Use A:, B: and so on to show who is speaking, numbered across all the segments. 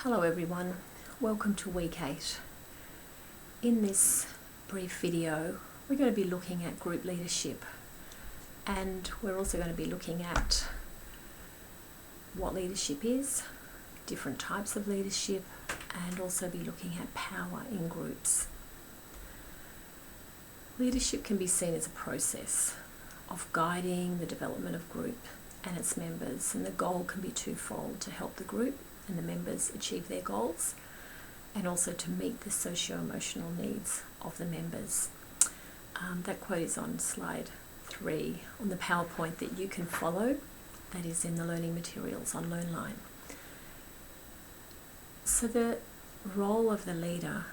A: Hello everyone, welcome to week 8. In this brief video we're going to be looking at group leadership, and we're also going to be looking at what leadership is, different types of leadership, and also be looking at power in groups. Leadership can be seen as a process of guiding the development of group and its members, and the goal can be twofold: to help the group and the members achieve their goals, and also to meet the socio-emotional needs of the members. That quote is on slide 3 on the PowerPoint that you can follow, that is in the learning materials on LearnLine. So the role of the leader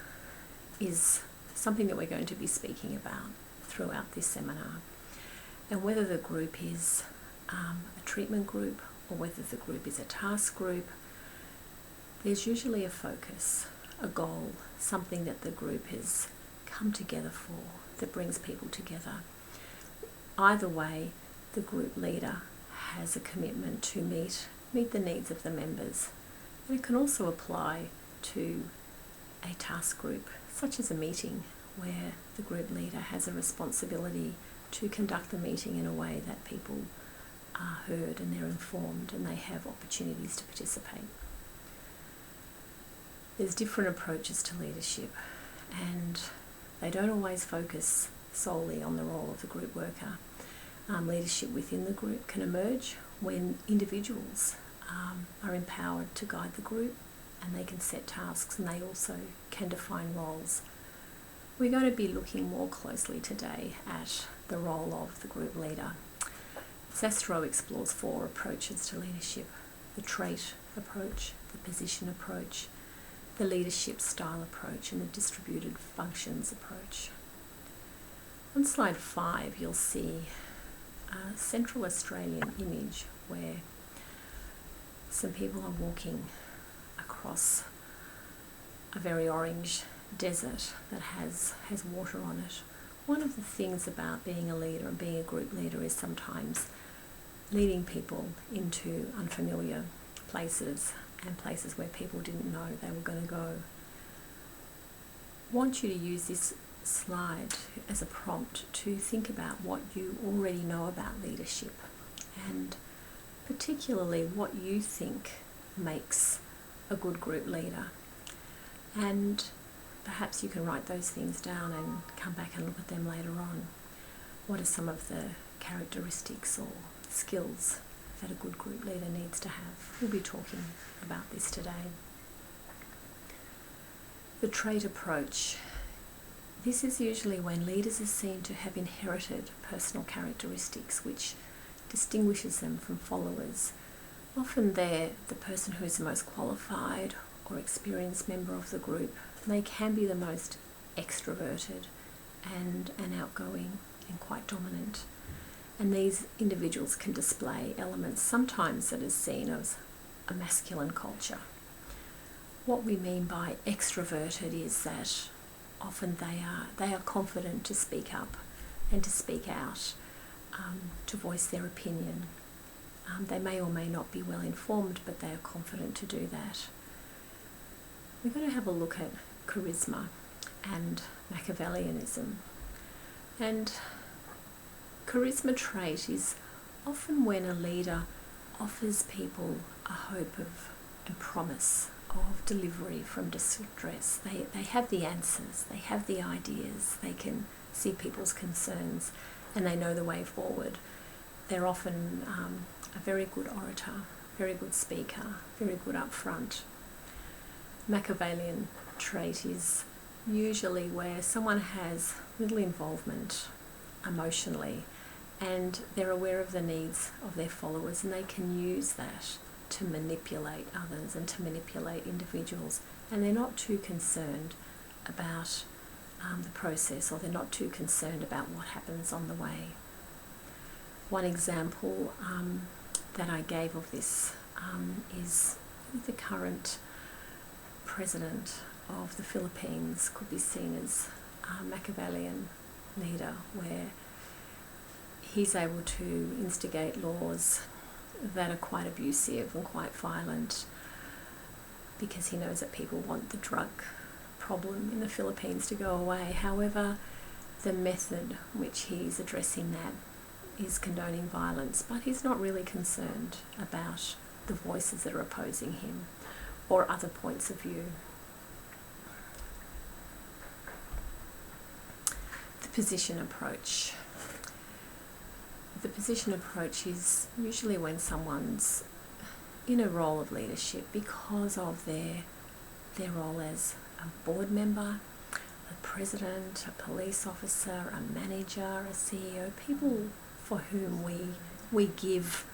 A: is something that we're going to be speaking about throughout this seminar, and whether the group is a treatment group or whether the group is a task group, there's usually a focus, a goal, something that the group has come together for, that brings people together. Either way, the group leader has a commitment to meet the needs of the members. And it can also apply to a task group, such as a meeting, where the group leader has a responsibility to conduct the meeting in a way that people are heard and they're informed and they have opportunities to participate. There's different approaches to leadership, and they don't always focus solely on the role of the group worker. Leadership within the group can emerge when individuals are empowered to guide the group, and they can set tasks, and they also can define roles. We're going to be looking more closely today at the role of the group leader. Zastrow explores 4 approaches to leadership: the trait approach, the position approach, the leadership style approach, and the distributed functions approach. On slide 5 you'll see a Central Australian image where some people are walking across a very orange desert that has water on it. One of the things about being a leader and being a group leader is sometimes leading people into unfamiliar places and places where people didn't know they were going to go. I want you to use this slide as a prompt to think about what you already know about leadership, and particularly what you think makes a good group leader. And perhaps you can write those things down and come back and look at them later on. What are some of the characteristics or skills that a good group leader needs to have? We'll be talking about this today. The trait approach. This is usually when leaders are seen to have inherited personal characteristics which distinguishes them from followers. Often they're the person who is the most qualified or experienced member of the group. They can be the most extroverted and outgoing and quite dominant. And these individuals can display elements sometimes that is seen as a masculine culture. What we mean by extroverted is that often they are confident to speak up and to speak out, to voice their opinion. They may or may not be well informed, but they are confident to do that. We're going to have a look at charisma and Machiavellianism. And charisma trait is often when a leader offers people a hope of and promise of delivery from distress. They have the answers, they have the ideas, they can see people's concerns, and they know the way forward. They're often a very good orator, very good speaker, very good up front. Machiavellian trait is usually where someone has little involvement emotionally, and they're aware of the needs of their followers, and they can use that to manipulate others and to manipulate individuals, and they're not too concerned about the process, or they're not too concerned about what happens on the way. One example that I gave of this is the current president of the Philippines could be seen as a Machiavellian leader, where he's able to instigate laws that are quite abusive and quite violent, because he knows that people want the drug problem in the Philippines to go away. However, the method which he's addressing that is condoning violence, but he's not really concerned about the voices that are opposing him or other points of view. The position approach. The position approach is usually when someone's in a role of leadership because of their role as a board member, a president, a police officer, a manager, a CEO, people for whom we give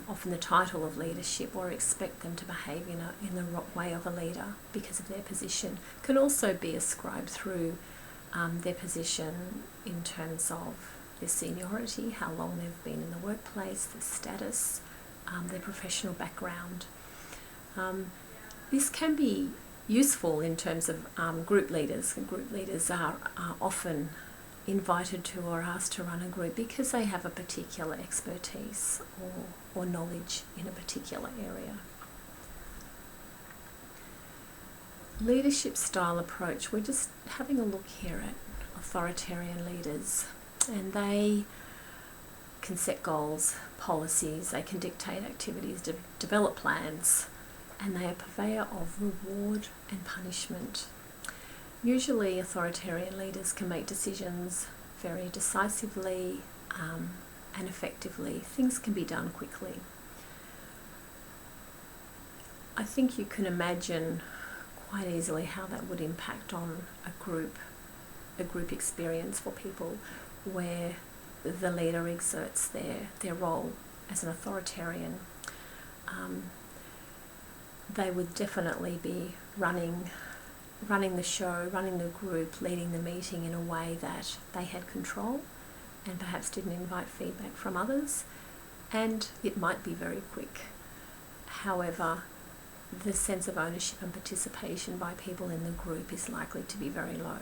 A: often the title of leadership or expect them to behave in the way of a leader because of their position, can also be ascribed through their position in terms of their seniority, how long they've been in the workplace, their status, their professional background. This can be useful in terms of group leaders. Group leaders are often invited to or asked to run a group because they have a particular expertise or knowledge in a particular area. Leadership style approach, we're just having a look here at authoritarian leaders, and they can set goals, policies, they can dictate activities, develop plans, and they are a purveyor of reward and punishment. Usually authoritarian leaders can make decisions very decisively and effectively. Things can be done quickly. I think you can imagine quite easily how that would impact on a group experience for people where the leader exerts their role as an authoritarian. They would definitely be running the show, running the group, leading the meeting in a way that they had control and perhaps didn't invite feedback from others, and it might be very quick. However, the sense of ownership and participation by people in the group is likely to be very low.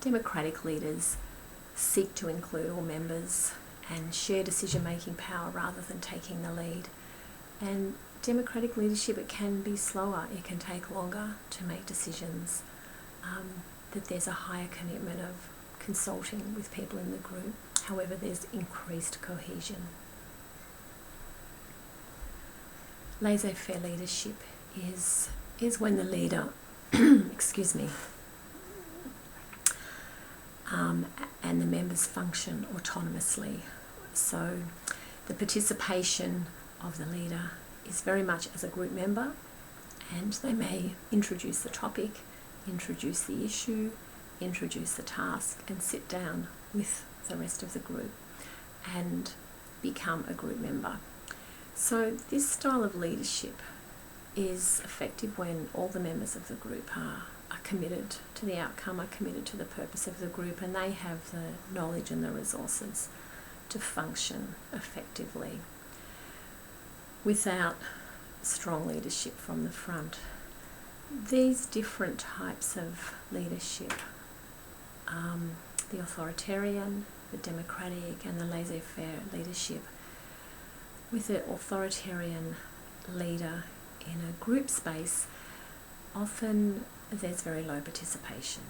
A: Democratic leaders seek to include all members and share decision-making power rather than taking the lead. And democratic leadership, it can be slower, it can take longer to make decisions, that there's a higher commitment of consulting with people in the group. However, there's increased cohesion. Laissez-faire leadership is when the leader, excuse me, and the members function autonomously. So the participation of the leader is very much as a group member, and they may introduce the topic, introduce the issue, introduce the task, and sit down with the rest of the group and become a group member. So this style of leadership is effective when all the members of the group are committed to the outcome, are committed to the purpose of the group, and they have the knowledge and the resources to function effectively. Without strong leadership from the front, these different types of leadership, the authoritarian, the democratic, and the laissez-faire leadership, with an authoritarian leader in a group space, often there's very low participation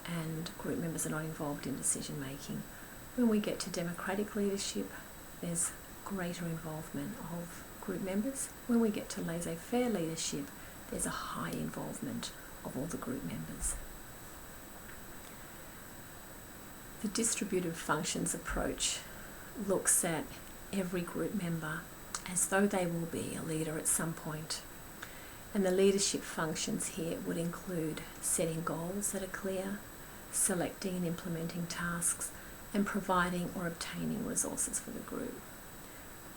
A: and group members are not involved in decision making. When we get to democratic leadership, there's greater involvement of group members. When we get to laissez-faire leadership, there's a high involvement of all the group members. The distributed functions approach looks at every group member as though they will be a leader at some point. And the leadership functions here would include setting goals that are clear, selecting and implementing tasks, and providing or obtaining resources for the group.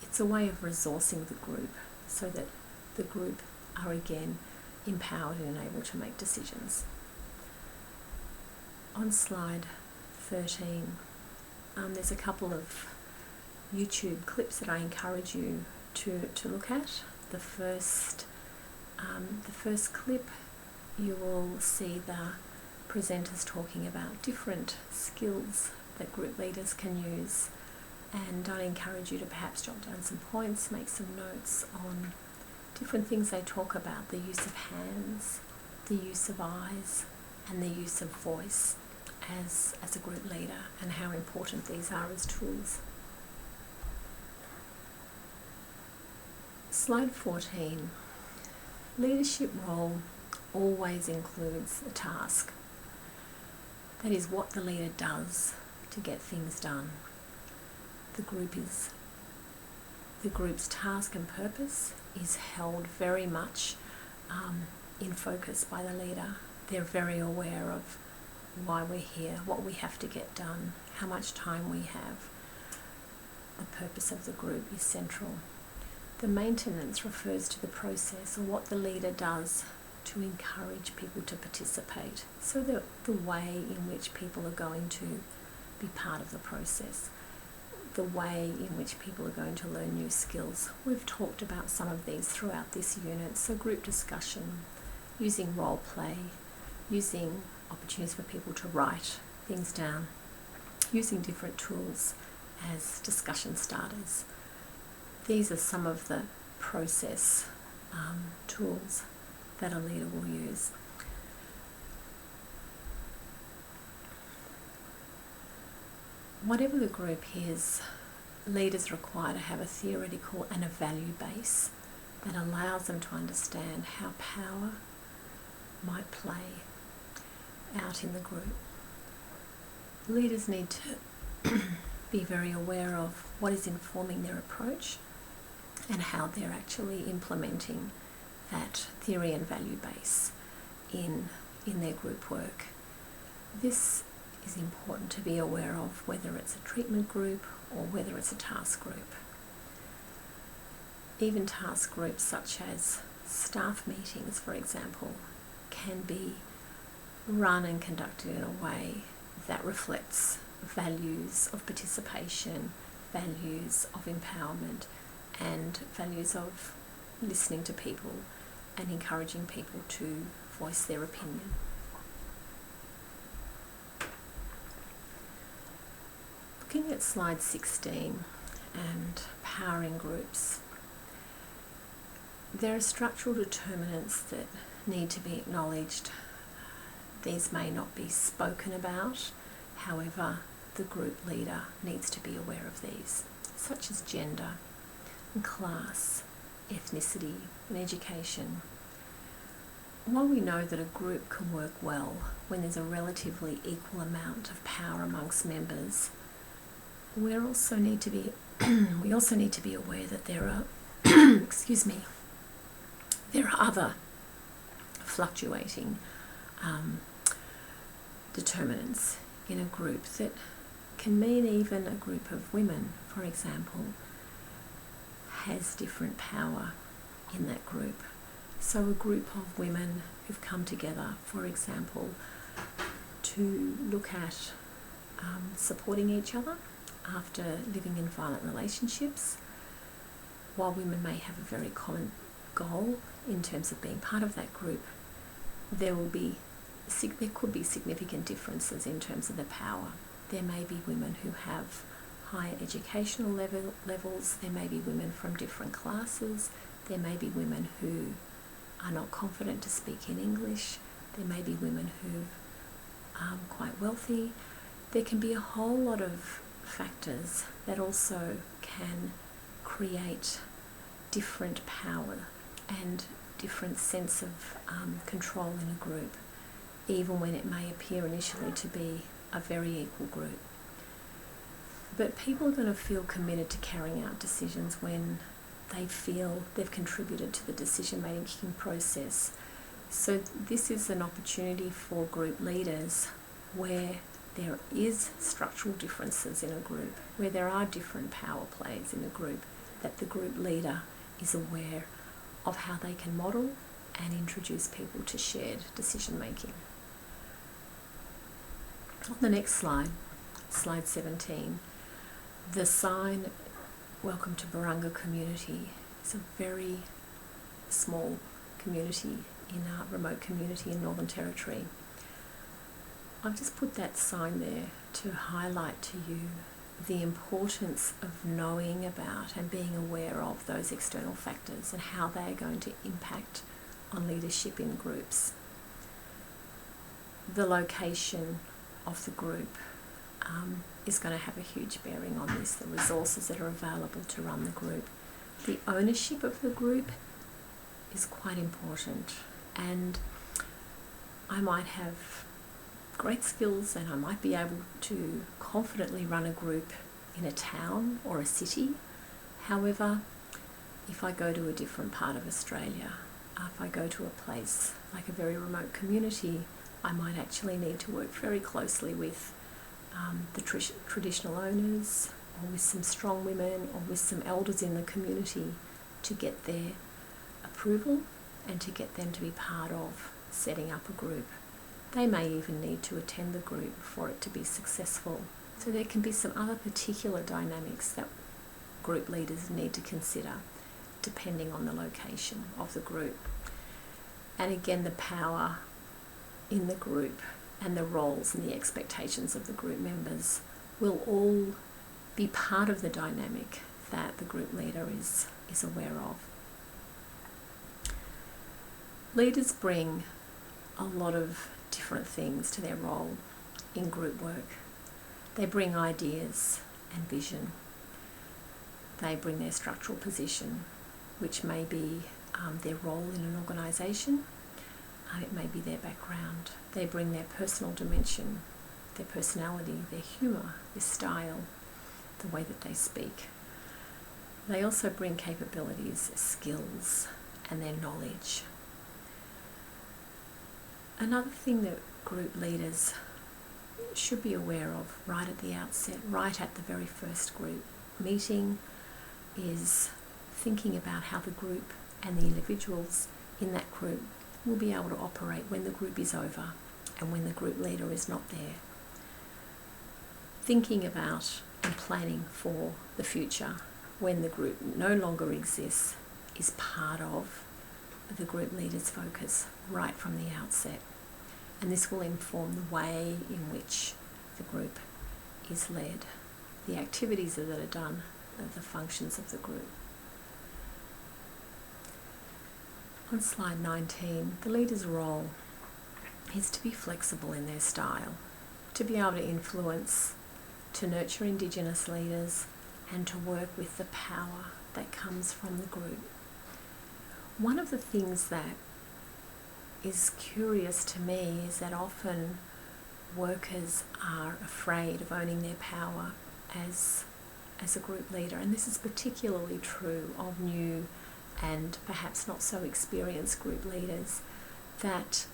A: It's a way of resourcing the group so that the group are again empowered and able to make decisions. On slide 13, there's a couple of YouTube clips that I encourage you to look at. The first clip, you will see the presenters talking about different skills that group leaders can use, and I encourage you to perhaps jot down some points, make some notes on different things they talk about: the use of hands, the use of eyes, and the use of voice as a group leader, and how important these are as tools. Slide 14. Leadership role always includes a task. That is what the leader does to get things done. The group's task and purpose is held very much in focus by the leader. They're very aware of why we're here, what we have to get done, how much time we have. The purpose of the group is central. The maintenance refers to the process, or what the leader does to encourage people to participate. So the way in which people are going to be part of the process, the way in which people are going to learn new skills. We've talked about some of these throughout this unit. So group discussion, using role play, using opportunities for people to write things down, using different tools as discussion starters. These are some of the process tools that a leader will use. Whatever the group is, leaders require to have a theoretical and a value base that allows them to understand how power might play out in the group. Leaders need to be very aware of what is informing their approach and how they're actually implementing that theory and value base in their group work. This is important to be aware of, whether it's a treatment group or whether it's a task group. Even task groups such as staff meetings, for example, can be run and conducted in a way that reflects values of participation, values of empowerment, and values of listening to people and encouraging people to voice their opinion. Looking at slide 16 and powering groups, there are structural determinants that need to be acknowledged. These may not be spoken about, however, the group leader needs to be aware of these, such as gender and class, ethnicity and education. While we know that a group can work well when there's a relatively equal amount of power amongst members, we also need to be aware that there are there are other fluctuating determinants in a group that can mean even a group of women, for example, has different power in that group. So a group of women who've come together, for example, to look at supporting each other after living in violent relationships, while women may have a very common goal in terms of being part of that group, there could be significant differences in terms of the power. There may be women who have higher educational levels, there may be women from different classes, there may be women who are not confident to speak in English, there may be women who are quite wealthy. There can be a whole lot of factors that also can create different power and different sense of control in a group, even when it may appear initially to be a very equal group. But people are going to feel committed to carrying out decisions when they feel they've contributed to the decision-making process. So this is an opportunity for group leaders where there is structural differences in a group, where there are different power plays in a group, that the group leader is aware of how they can model and introduce people to shared decision-making. On the next slide, slide 17, the sign "Welcome to Barunga Community" is a very small community, in a remote community in Northern Territory. I've just put that sign there to highlight to you the importance of knowing about and being aware of those external factors and how they are going to impact on leadership in groups. The location of the group is going to have a huge bearing on this, the resources that are available to run the group. The ownership of the group is quite important, and I might have great skills and I might be able to confidently run a group in a town or a city. However, if I go to a different part of Australia, if I go to a place like a very remote community, I might actually need to work very closely with the traditional owners, or with some strong women, or with some elders in the community to get their approval and to get them to be part of setting up a group. They may even need to attend the group for it to be successful. So there can be some other particular dynamics that group leaders need to consider depending on the location of the group. And again, the power in the group and the roles and the expectations of the group members will all be part of the dynamic that the group leader is aware of. Leaders bring a lot of different things to their role in group work. They bring ideas and vision. They bring their structural position, which may be their role in an organisation. It may be their background. They bring their personal dimension, their personality, their humour, their style, the way that they speak. They also bring capabilities, skills, and their knowledge. Another thing that group leaders should be aware of right at the outset, right at the very first group meeting, is thinking about how the group and the individuals in that group will be able to operate when the group is over and when the group leader is not there. Thinking about and planning for the future when the group no longer exists is part of the group leader's focus right from the outset. And this will inform the way in which the group is led, the activities that are done, the functions of the group. On slide 19, the leader's role is to be flexible in their style, to be able to influence, to nurture Indigenous leaders, and to work with the power that comes from the group. One of the things that is curious to me is that often workers are afraid of owning their power as a group leader, and this is particularly true of new and perhaps not so experienced group leaders, that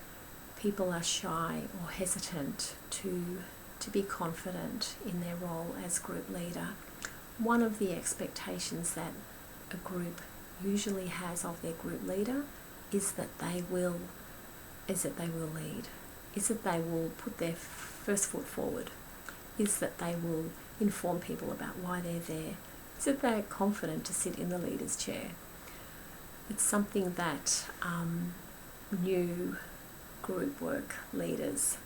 A: people are shy or hesitant to be confident in their role as group leader. One of the expectations that a group usually has of their group leader is that they will lead, is that they will put their first foot forward, is that they will inform people about why they're there, is that they're confident to sit in the leader's chair. It's something that new group work leaders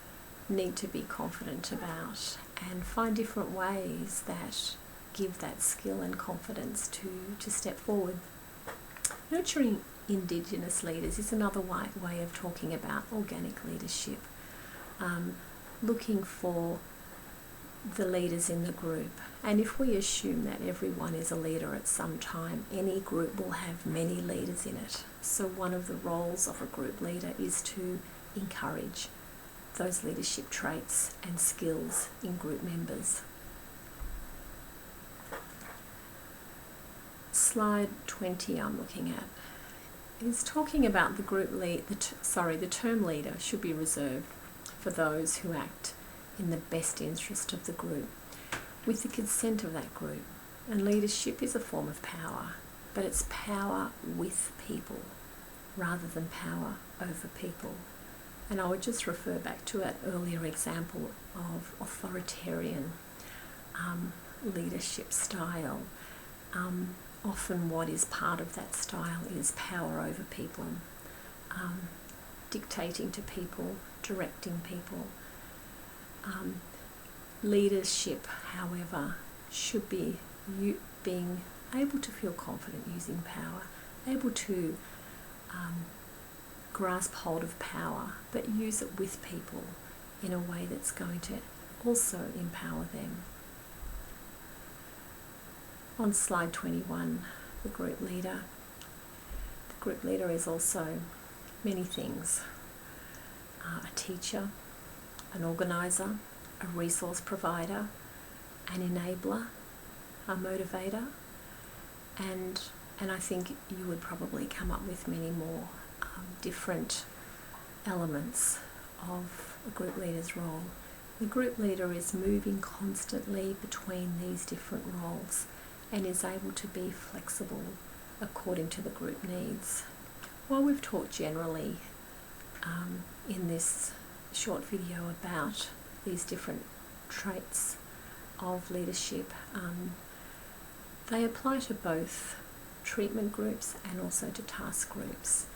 A: need to be confident about and find different ways that give that skill and confidence to step forward. Nurturing Indigenous leaders is another way of talking about organic leadership. Looking for the leaders in the group. And if we assume that everyone is a leader at some time, any group will have many leaders in it. So one of the roles of a group leader is to encourage those leadership traits and skills in group members. Slide 20 I'm looking at is talking about the term leader should be reserved for those who act in the best interest of the group, with the consent of that group. And leadership is a form of power, but it's power with people rather than power over people. And I would just refer back to that earlier example of authoritarian leadership style. Often what is part of that style is power over people, dictating to people, directing people. Leadership, however, should be you being able to feel confident using power, able to grasp hold of power, but use it with people in a way that's going to also empower them. On slide 21, the group leader. The group leader is also many things. A teacher, an organiser, a resource provider, an enabler, a motivator, and I think you would probably come up with many more different elements of a group leader's role. The group leader is moving constantly between these different roles and is able to be flexible according to the group needs. While we've talked generally in this short video about these different traits of leadership, they apply to both treatment groups and also to task groups,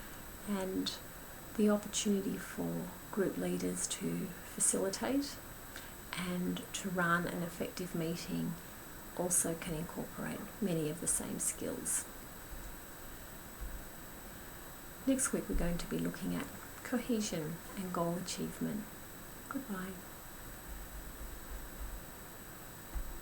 A: and the opportunity for group leaders to facilitate and to run an effective meeting also can incorporate many of the same skills. Next week we're going to be looking at cohesion and goal achievement. Goodbye.